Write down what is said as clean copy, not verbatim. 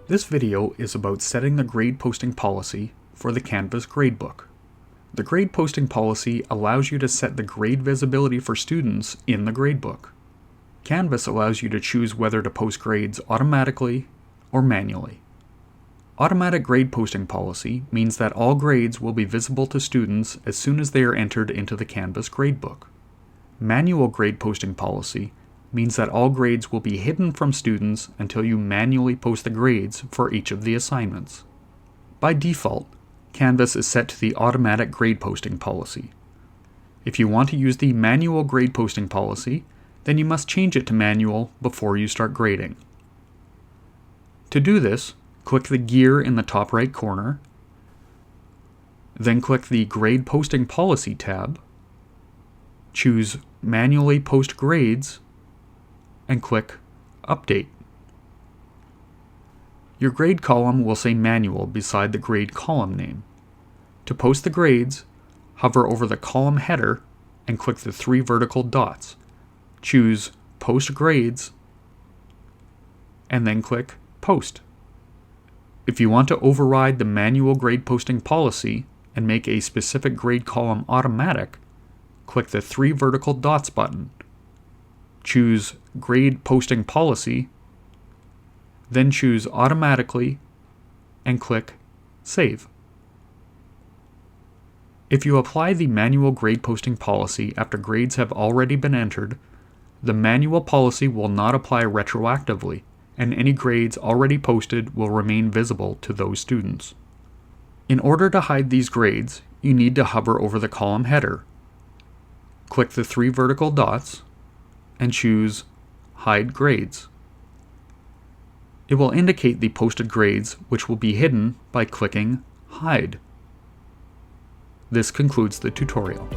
This video is about setting the grade posting policy for the Canvas gradebook. The grade posting policy allows you to set the grade visibility for students in the gradebook. Canvas allows you to choose whether to post grades automatically or manually. Automatic grade posting policy means that all grades will be visible to students as soon as they are entered into the Canvas gradebook. Manual grade posting policy means that all grades will be hidden from students until you manually post the grades for each of the assignments. By default, Canvas is set to the automatic grade posting policy. If you want to use the manual grade posting policy, then you must change it to manual before you start grading. To do this, click the gear in the top right corner, then click the Grade Posting Policy tab, choose Manually Post Grades, and click Update. Your grade column will say Manual beside the grade column name. To post the grades, hover over the column header and click the three vertical dots. Choose Post Grades, and then click Post. If you want to override the manual grade posting policy and make a specific grade column automatic, click the three vertical dots button. Choose Grade Posting Policy, then choose Automatically, and click Save. If you apply the manual grade posting policy after grades have already been entered, the manual policy will not apply retroactively, and any grades already posted will remain visible to those students. In order to hide these grades, you need to hover over the column header. Click the three vertical dots and choose Hide Grades. It will indicate the posted grades, which will be hidden by clicking Hide. This concludes the tutorial.